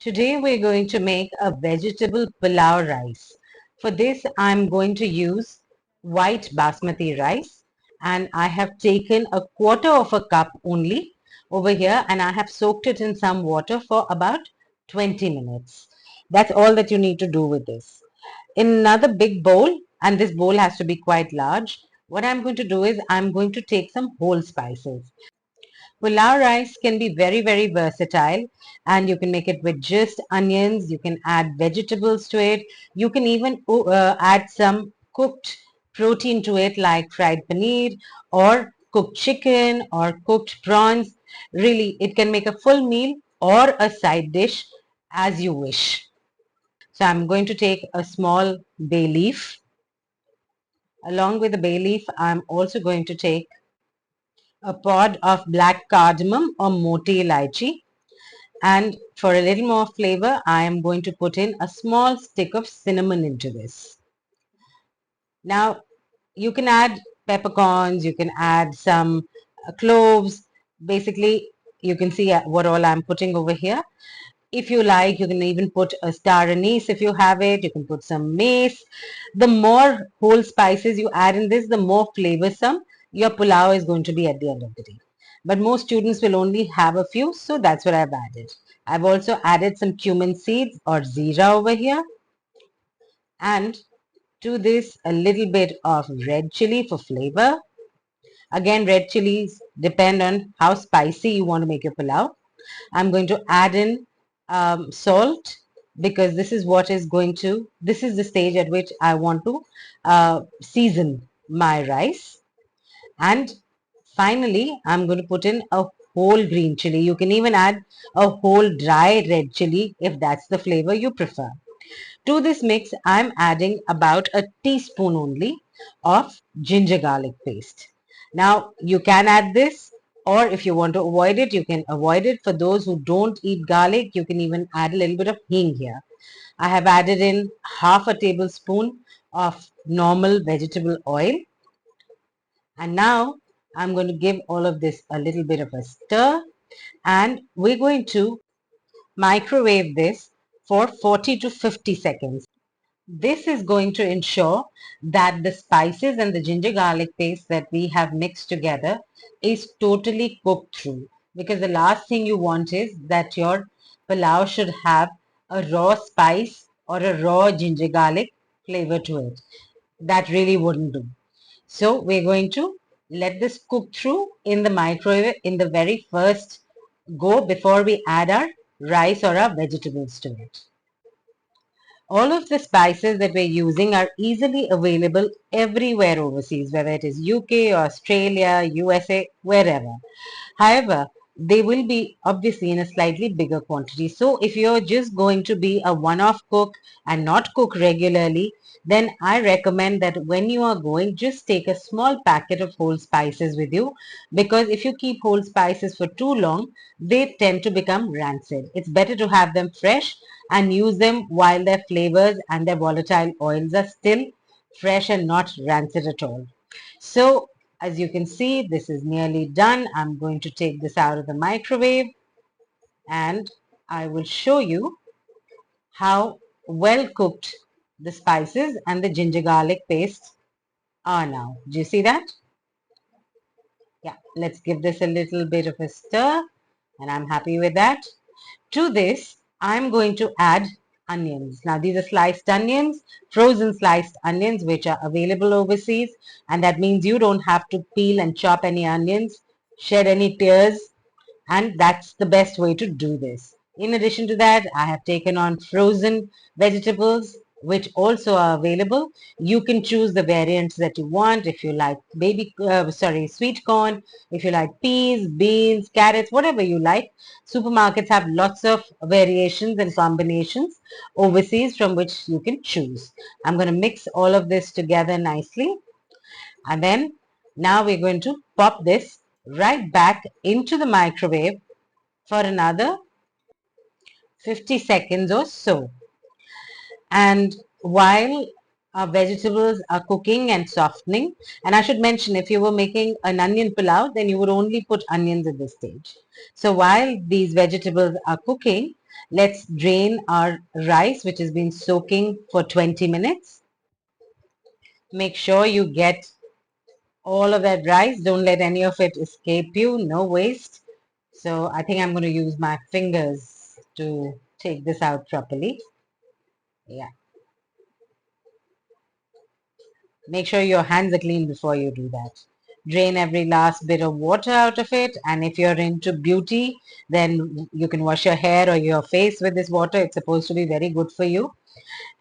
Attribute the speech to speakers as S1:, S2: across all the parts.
S1: Today we're going to make a vegetable pulao rice. For this I'm going to use white basmati rice, and I have taken a quarter of a cup only over here, and I have soaked it in some water for about 20 minutes. That's all that you need to do with this. In another big bowl, and this bowl has to be quite large, what I'm going to do is I'm going to take some whole spices. Pulao rice can be very, very versatile, and you can make it with just onions. You can add vegetables to it. You can even add some cooked protein to it, like fried paneer or cooked chicken or cooked prawns. Really, it can make a full meal or a side dish as you wish. So I'm going to take a small bay leaf. Along with the bay leaf, I'm also going to take a pod of black cardamom or moti elaichi. And for a little more flavor, I am going to put in a small stick of cinnamon into this. Now, you can add peppercorns, you can add some cloves. Basically, you can see what all I'm putting over here. If you like, you can even put a star anise if you have it. You can put some mace. The more whole spices you add in this, the more flavorsome your pulao is going to be at the end of the day. But most students will only have a few, so that's what I've added. I've also added some cumin seeds or zira over here, and to this a little bit of red chili for flavor. Again, red chilies depend on how spicy you want to make your pulao. I'm going to add in salt, because this is this is the stage at which I want to season my rice. And finally, I'm going to put in a whole green chili. You can even add a whole dry red chili if that's the flavor you prefer. To this mix, I'm adding about a teaspoon only of ginger garlic paste. Now, you can add this, or if you want to avoid it, you can avoid it. For those who don't eat garlic, you can even add a little bit of hing here. I have added in half a tablespoon of normal vegetable oil. And now I'm going to give all of this a little bit of a stir, and we're going to microwave this for 40 to 50 seconds. This is going to ensure that the spices and the ginger garlic paste that we have mixed together is totally cooked through. Because the last thing you want is that your pulao should have a raw spice or a raw ginger garlic flavor to it. That really wouldn't do. So we're going to let this cook through in the microwave in the very first go before we add our rice or our vegetables to it. All of the spices that we're using are easily available everywhere overseas, whether it is UK, Australia, USA, wherever. However, they will be obviously in a slightly bigger quantity. So if you're just going to be a one-off cook and not cook regularly, then I recommend that when you are going, just take a small packet of whole spices with you, because if you keep whole spices for too long, they tend to become rancid. It's better to have them fresh and use them while their flavors and their volatile oils are still fresh and not rancid at all. So as you can see, this is nearly done. I'm going to take this out of the microwave, and I will show you how well cooked the spices and the ginger garlic paste are now. Do you see that? Yeah, let's give this a little bit of a stir, and I'm happy with that. To this, I'm going to add onions. Now, these are sliced onions, frozen sliced onions, which are available overseas. And that means you don't have to peel and chop any onions, shed any tears. And that's the best way to do this. In addition to that, I have taken on frozen vegetables, which also are available. You can choose the variants that you want. If you like sweet corn, if you like peas, beans, carrots, whatever you like. Supermarkets have lots of variations and combinations overseas from which you can choose. I'm going to mix all of this together nicely. And then now we're going to pop this right back into the microwave for another 50 seconds or so. And while our vegetables are cooking and softening, and I should mention, if you were making an onion pulao, then you would only put onions at this stage. So while these vegetables are cooking, let's drain our rice, which has been soaking for 20 minutes. Make sure you get all of that rice. Don't let any of it escape you. No waste. So I think I'm going to use my fingers to take this out properly. Yeah. Make sure your hands are clean before you do that. Drain every last bit of water out of it. And if you're into beauty, then you can wash your hair or your face with this water. It's supposed to be very good for you.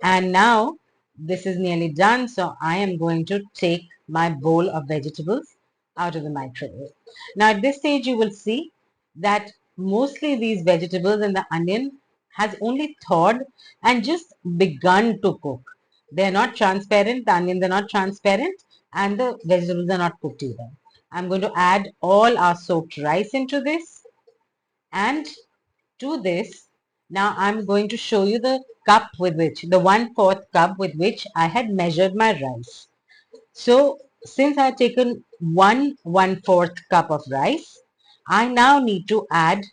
S1: And now this is nearly done. So I am going to take my bowl of vegetables out of the microwave. Now at this stage, you will see that mostly these vegetables and the onion has only thawed and just begun to cook. They're not transparent, the onions are not transparent, and the vegetables are not cooked either. I'm going to add all our soaked rice into this, and to this, now I'm going to show you the cup with which, the 1/4 cup with which I had measured my rice. So since I had taken 1/4 cup of rice, I now need to add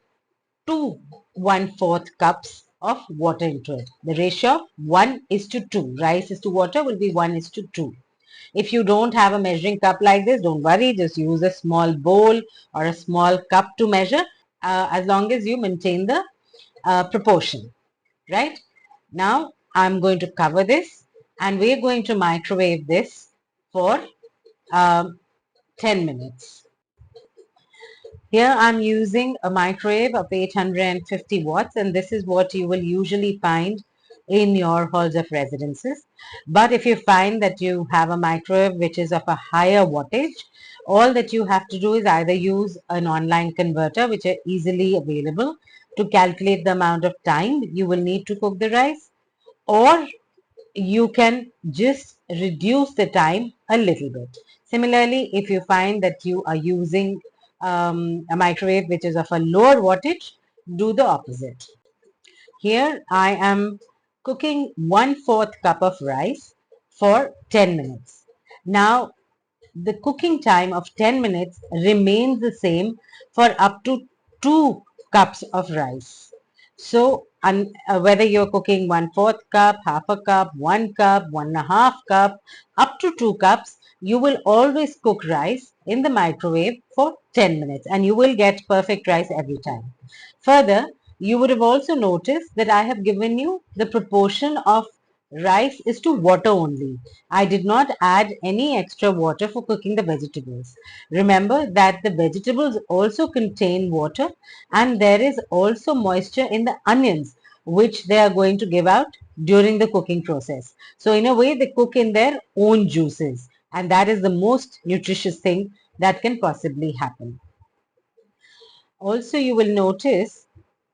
S1: 2 1/4 cups of water into it. The ratio of 1:2. Rice is to water will be 1:2. If you don't have a measuring cup like this, don't worry. Just use a small bowl or a small cup to measure, as long as you maintain the proportion, right? Now I'm going to cover this and we're going to microwave this for um, 10 minutes. Here I'm using a microwave of 850 watts, and this is what you will usually find in your halls of residences. But if you find that you have a microwave which is of a higher wattage, all that you have to do is either use an online converter, which are easily available, to calculate the amount of time you will need to cook the rice, or you can just reduce the time a little bit. Similarly, if you find that you are using a microwave which is of a lower wattage, do the opposite. Here I am cooking 1/4 cup of rice for 10 minutes. Now the cooking time of 10 minutes remains the same for up to 2 cups of rice. So whether you're cooking 1/4 cup, half a cup, 1 cup, 1.5 cup, up to 2 cups, you will always cook rice in the microwave for 10 minutes and you will get perfect rice every time. Further, you would have also noticed that I have given you the proportion of rice is to water only. I did not add any extra water for cooking the vegetables. Remember that the vegetables also contain water and there is also moisture in the onions which they are going to give out during the cooking process. So in a way they cook in their own juices, and that is the most nutritious thing that can possibly happen. Also, you will notice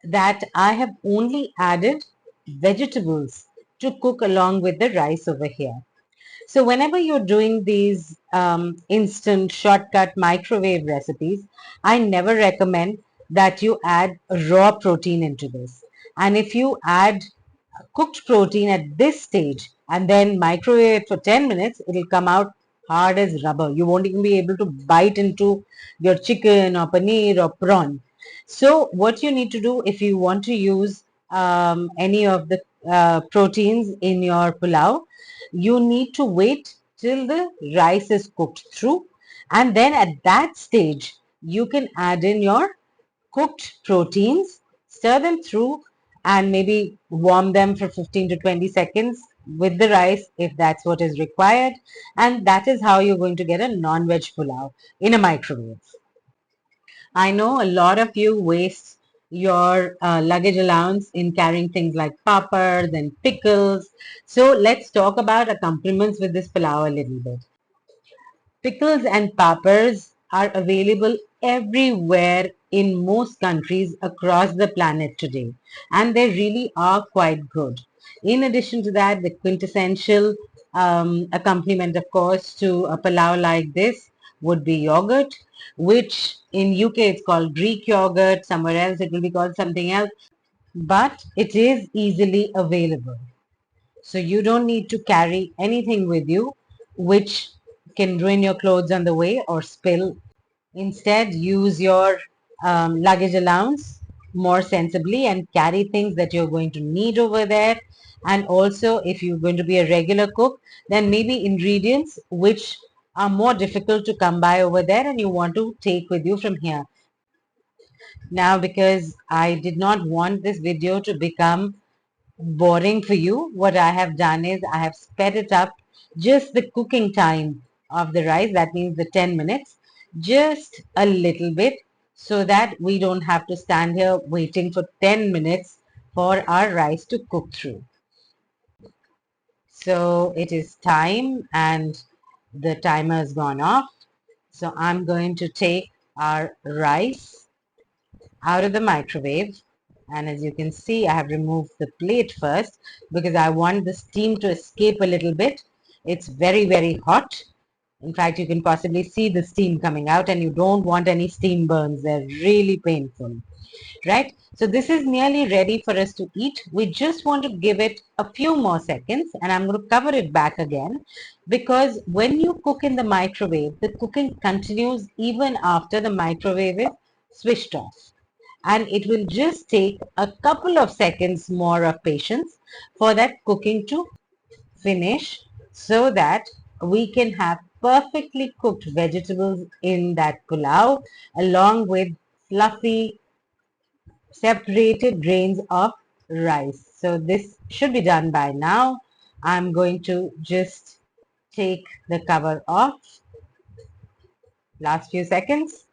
S1: that I have only added vegetables to cook along with the rice over here. So whenever you're doing these instant shortcut microwave recipes, I never recommend that you add raw protein into this. And if you add cooked protein at this stage and then microwave it for 10 minutes, it'll come out hard as rubber. You won't even be able to bite into your chicken or paneer or prawn. So what you need to do if you want to use any of the proteins in your pulao, you need to wait till the rice is cooked through, and then at that stage you can add in your cooked proteins, stir them through, and maybe warm them for 15 to 20 seconds with the rice if that's what is required. And that is how you're going to get a non-veg pulao in a microwave. I know a lot of you waste your luggage allowance in carrying things like papads and pickles. So let's talk about accompaniments with this pulao a little bit. Pickles and peppers are available everywhere in most countries across the planet today, and they really are quite good. In addition to that, the quintessential accompaniment, of course, to a palau like this would be yogurt, which in UK it's called Greek yogurt, somewhere else it will be called something else, but it is easily available. So you don't need to carry anything with you which can ruin your clothes on the way or spill. Instead, use your luggage allowance more sensibly and carry things that you're going to need over there. And also, if you're going to be a regular cook, then maybe ingredients which are more difficult to come by over there and you want to take with you from here. Now, because I did not want this video to become boring for you, what I have done is I have sped it up just the cooking time of the rice, that means the 10 minutes, just a little bit, so that we don't have to stand here waiting for 10 minutes for our rice to cook through. So it is time and the timer has gone off. So I'm going to take our rice out of the microwave, and as you can see, I have removed the plate first because I want the steam to escape a little bit. It's very hot. In fact, you can possibly see the steam coming out, and you don't want any steam burns. They're really painful, right? So this is nearly ready for us to eat. We just want to give it a few more seconds, and I'm going to cover it back again, because when you cook in the microwave, the cooking continues even after the microwave is switched off, and it will just take a couple of seconds more of patience for that cooking to finish, so that we can have perfectly cooked vegetables in that pulao along with fluffy separated grains of rice. So this should be done by now. I'm going to just take the cover off. Last few seconds.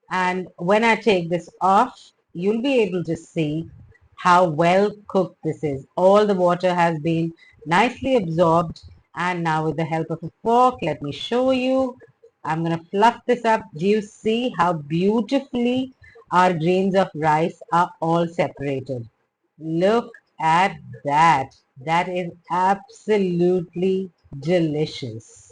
S1: And when I take this off, you'll be able to see how well cooked this is. All the water has been nicely absorbed. And now with the help of a fork, let me show you. I'm going to fluff this up. Do you see how beautifully our grains of rice are all separated? Look at that. That is absolutely delicious.